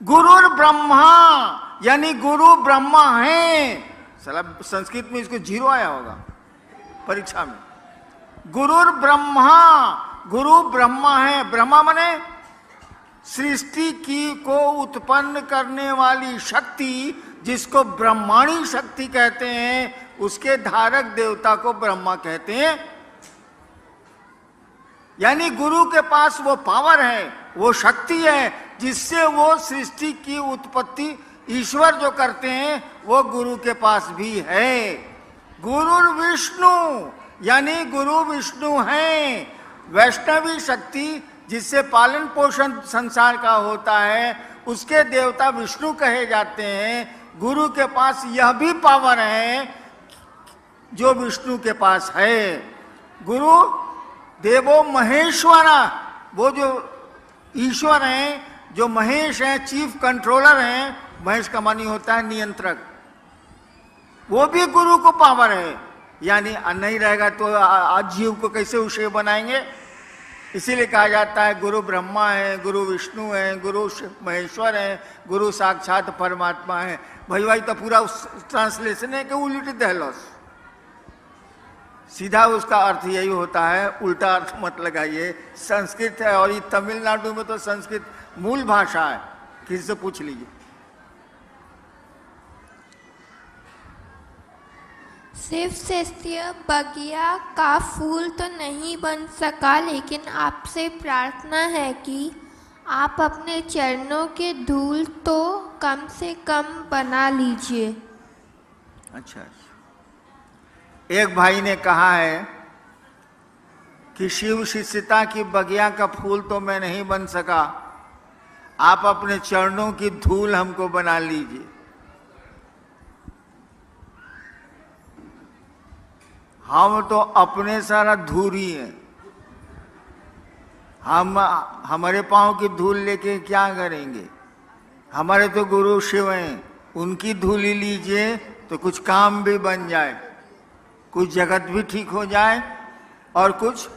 गुरुर ब्रह्मा, यानी गुरु ब्रह्मा है। साला संस्कृत में इसको 0 आया होगा परीक्षा में। गुरुर ब्रह्मा, गुरु ब्रह्मा है। ब्रह्मा माने सृष्टि की को उत्पन्न करने वाली शक्ति, जिसको ब्रह्माणी शक्ति कहते हैं, उसके धारक देवता को ब्रह्मा कहते हैं। यानी गुरु के पास वो पावर है, वो शक्ति है, जिससे वो सृष्टि की उत्पत्ति ईश्वर जो करते हैं वो गुरु के पास भी है। गुरु विष्णु, यानी गुरु विष्णु है। वैष्णवी शक्ति जिससे पालन पोषण संसार का होता है, उसके देवता विष्णु कहे जाते हैं। गुरु के पास यह भी पावर है जो विष्णु के पास है। गुरु देवो महेश्वरा, वो जो ईश्वर हैं, जो महेश हैं, चीफ कंट्रोलर हैं। महेश का मानी होता है नियंत्रक। वो भी गुरु को पावर है। यानी नहीं रहेगा तो आज जीव को कैसे उसे बनाएंगे। इसीलिए कहा जाता है गुरु ब्रह्मा है, गुरु विष्णु है, गुरु महेश्वर है, गुरु साक्षात परमात्मा है। भाई तो पूरा ट्रांसलेशन है कि उल्टी दहलोस। सीधा उसका अर्थ यही होता है, उल्टा अर्थ मत लगाइए। संस्कृत है और ये तमिलनाडु में तो संस्कृत मूल भाषा है, किसी से पूछ लीजिए। सिर्फ सस्तीय बगिया का फूल तो नहीं बन सका, लेकिन आपसे प्रार्थना है कि आप अपने चरणों के धूल तो कम से कम बना लीजिए। अच्छा, एक भाई ने कहा है कि शिव शिष्यता की बगिया का फूल तो मैं नहीं बन सका, आप अपने चरणों की धूल हमको बना लीजिए। हम तो अपने सारा धूल ही हैं। हम हमारे पांव की धूल लेके क्या करेंगे। हमारे तो गुरु शिव हैं, उनकी धूल ही लीजिए तो कुछ काम भी बन जाए, कुछ जगत भी ठीक हो जाए और कुछ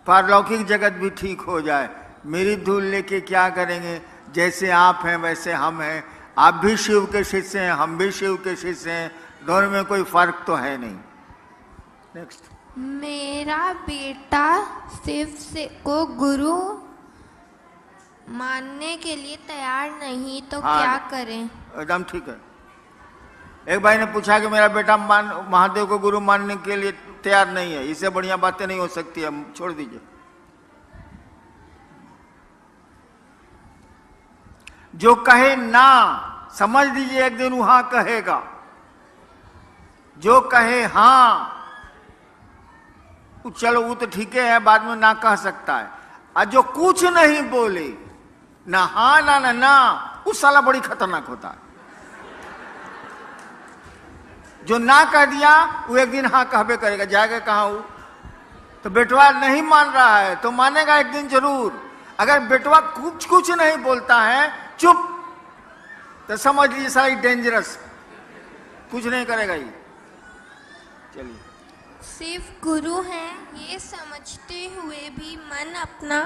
पारलौकिक जगत भी ठीक हो जाए। मेरी धूल लेके क्या करेंगे। जैसे आप हैं वैसे हम हैं। आप भी शिव के शिष्य हैं, हम भी शिव के शिष्य हैं। दोनों में कोई फर्क तो है नहीं। नेक्स्ट। मेरा बेटा शिव से को गुरु मानने के लिए तैयार नहीं, तो क्या करें। एकदम ठीक है। एक भाई ने पूछा कि मेरा बेटा महादेव को गुरु मानने के लिए तैयार नहीं है, इससे बढ़िया बातें नहीं हो सकती है, छोड़ दीजिए। जो कहे ना, समझ दीजिए एक दिन वहां कहेगा। जो कहे हाँ, चलो वो तो ठीक है, बाद में ना कह सकता है। और जो कुछ नहीं बोले, ना हाँ ना ना ना, उस साला बड़ी खतरनाक होता है। जो ना कह दिया वो एक दिन हाँ कहबे करेगा। जाएगा कहाँ वो। तो बेटवा नहीं मान रहा है तो मानेगा एक दिन जरूर। अगर बेटवा कुछ नहीं बोलता है, चुप, तो समझ लीजिए सारी डेंजरस, कुछ नहीं करेगा ये। चलिए। सिर्फ गुरु हैं ये समझते हुए भी मन अपना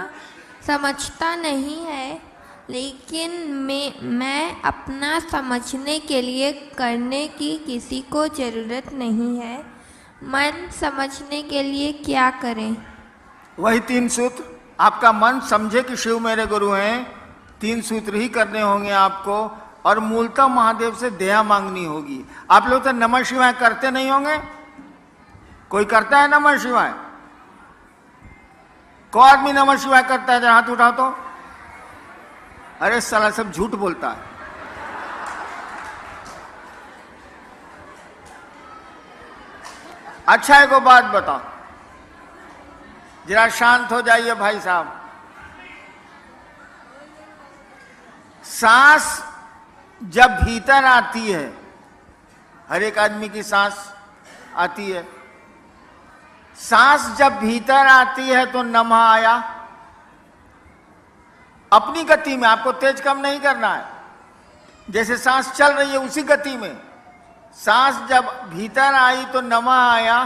समझता नहीं है, लेकिन मैं अपना समझने के लिए करने की किसी को ज़रूरत नहीं है। मन समझने के लिए क्या करें। वही 3 सूत्र। आपका मन समझे कि शिव मेरे गुरु हैं, 3 सूत्र ही करने होंगे आपको। और मूलतः महादेव से दया मांगनी होगी। आप लोग तो नमः शिवाय करते नहीं होंगे। कोई करता है नमः शिवाय? कौन आदमी नमः शिवाय करता है? हाथ उठाओ तो। अरे साला सब झूठ बोलता है। अच्छा एक बात बताओ, जरा शांत हो जाइए भाई साहब। सांस जब भीतर आती है, हर एक आदमी की सांस आती है, सांस जब भीतर आती है तो नमः आया। अपनी गति में, आपको तेज कम नहीं करना है। जैसे सांस चल रही है उसी गति में। सांस जब भीतर आई तो नमः आया,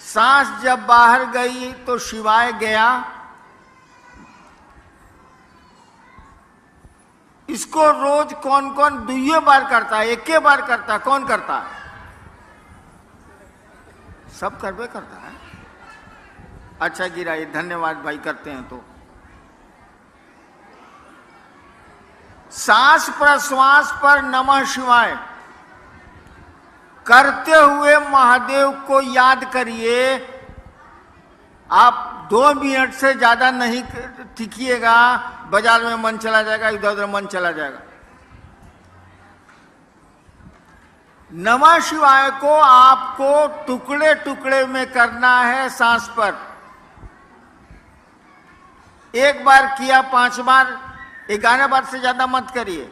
सांस जब बाहर गई तो शिवाय गया। इसको रोज कौन कौन दुइये बार करता है, एक बार करता है? कौन करता है? सब करबे करता है। अच्छा गिराइए, धन्यवाद भाई, करते हैं। तो सांस प्रश्वास पर नमः शिवाय करते हुए महादेव को याद करिए। आप 2 मिनट से ज्यादा नहीं टिकिएगा, बाजार में मन चला जाएगा, इधर उधर मन चला जाएगा। नमः शिवाय को आपको टुकड़े टुकड़े में करना है सांस पर। एक बार किया 5 बार, 11 बार से ज्यादा मत करिए।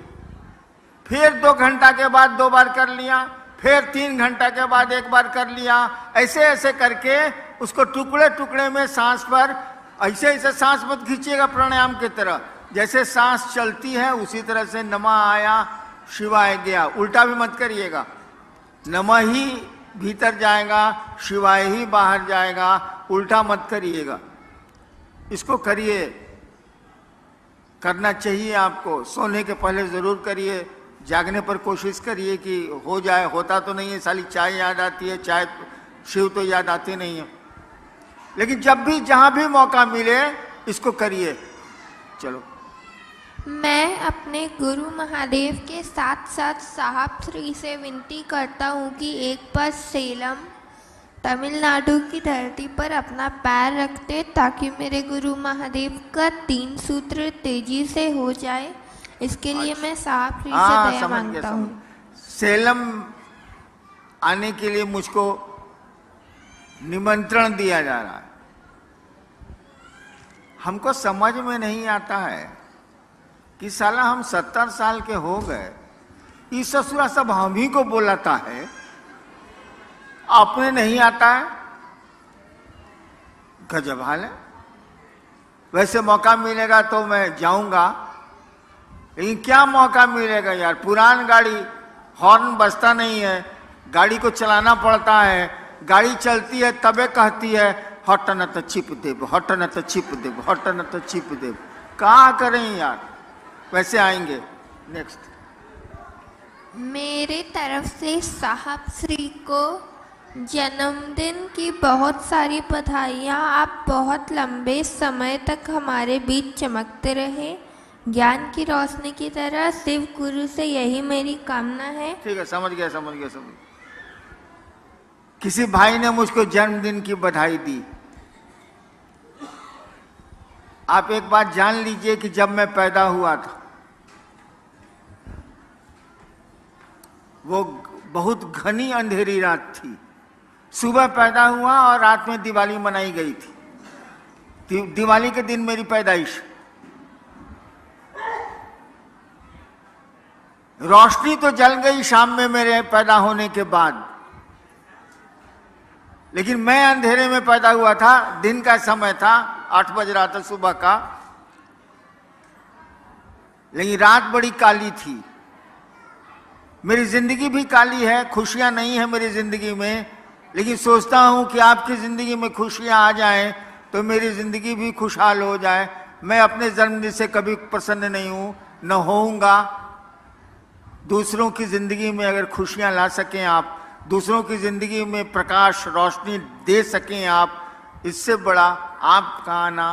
फिर 2 घंटा के बाद 2 बार कर लिया, फिर 3 घंटा के बाद 1 बार कर लिया। ऐसे ऐसे करके उसको टुकड़े टुकड़े में सांस पर, ऐसे ऐसे सांस मत खींचिएगा प्राणायाम की तरह। जैसे सांस चलती है उसी तरह से नमः आया, शिवाय गया, उल्टा भी मत करिएगा। नमः ही भीतर जाएगा, शिवाय ही बाहर जाएगा, उल्टा मत करिएगा। इसको करिए, करना चाहिए आपको। सोने के पहले जरूर करिए, जागने पर कोशिश करिए कि हो जाए। होता तो नहीं है, साली चाय याद आती है, चाय शिव तो याद आती नहीं है। लेकिन जब भी जहां भी मौका मिले इसको करिए। चलो। मैं अपने गुरु महादेव के साथ साथ साहब श्री से विनती करता हूँ कि एक बार सेलम तमिलनाडु की धरती पर अपना पैर रखते ताकि मेरे गुरु महादेव का 3 सूत्र तेजी से हो जाए। इसके लिए मैं साहब श्री से दया मांगता हूँ। सेलम आने के लिए मुझको निमंत्रण दिया जा रहा है। हमको समझ में नहीं आता है कि साला हम 70 साल के हो गए, इस ससुरा सब हम ही को बोलाता है, अपने नहीं आता है। गजब हाल है। वैसे मौका मिलेगा तो मैं जाऊंगा, लेकिन क्या मौका मिलेगा यार। पुरान गाड़ी, हॉर्न बजता नहीं है, गाड़ी को चलाना पड़ता है। गाड़ी चलती है तबे कहती है हट न तो छिप देव, हट न तो छिप देव, हट न तो छिप देव। कहाँ करें यार। वैसे आएंगे। नेक्स्ट। मेरे तरफ से साहब श्री को जन्मदिन की बहुत सारी बधाइयाँ। आप बहुत लंबे समय तक हमारे बीच चमकते रहे, ज्ञान की रोशनी की तरह। शिव गुरु से यही मेरी कामना है। ठीक है, समझ गया समझ गया समझ गया। किसी भाई ने मुझको जन्मदिन की बधाई दी। आप एक बात जान लीजिए कि जब मैं पैदा हुआ था वो बहुत घनी अंधेरी रात थी। सुबह पैदा हुआ और रात में दिवाली मनाई गई थी। दिवाली के दिन मेरी पैदाइश। रोशनी तो जल गई शाम में मेरे पैदा होने के बाद, लेकिन मैं अंधेरे में पैदा हुआ था। दिन का समय था, 8 बज रहा था सुबह का, लेकिन रात बड़ी काली थी। मेरी जिंदगी भी काली है, खुशियां नहीं है मेरी जिंदगी में, लेकिन सोचता हूं कि आपकी जिंदगी में खुशियां आ जाएं तो मेरी जिंदगी भी खुशहाल हो जाए। मैं अपने जन्मदिन से कभी प्रसन्न नहीं हूं, न होऊंगा। दूसरों की जिंदगी में अगर खुशियां ला सकें आप, दूसरों की जिंदगी में प्रकाश रोशनी दे सकें आप, इससे बड़ा आपका आना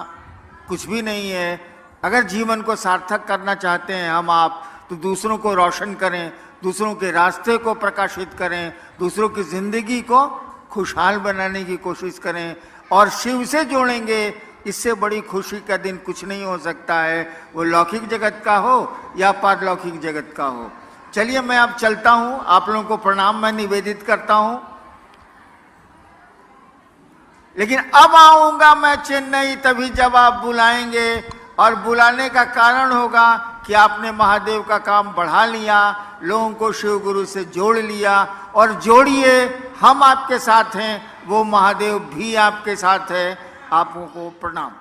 कुछ भी नहीं है। अगर जीवन को सार्थक करना चाहते हैं हम आप, तो दूसरों को रोशन करें, दूसरों के रास्ते को प्रकाशित करें, दूसरों की जिंदगी को खुशहाल बनाने की कोशिश करें और शिव से जोड़ेंगे। इससे बड़ी खुशी का दिन कुछ नहीं हो सकता है, वो लौकिक जगत का हो या पारलौकिक जगत का हो। चलिए मैं अब चलता हूं, आप लोगों को प्रणाम मैं निवेदित करता हूं। लेकिन अब आऊंगा मैं चेन्नई तभी जब आप बुलाएंगे, और बुलाने का कारण होगा कि आपने महादेव का काम बढ़ा लिया, लोगों को शिव गुरु से जोड़ लिया। और जोड़िए, हम आपके साथ हैं, वो महादेव भी आपके साथ है। आपको प्रणाम।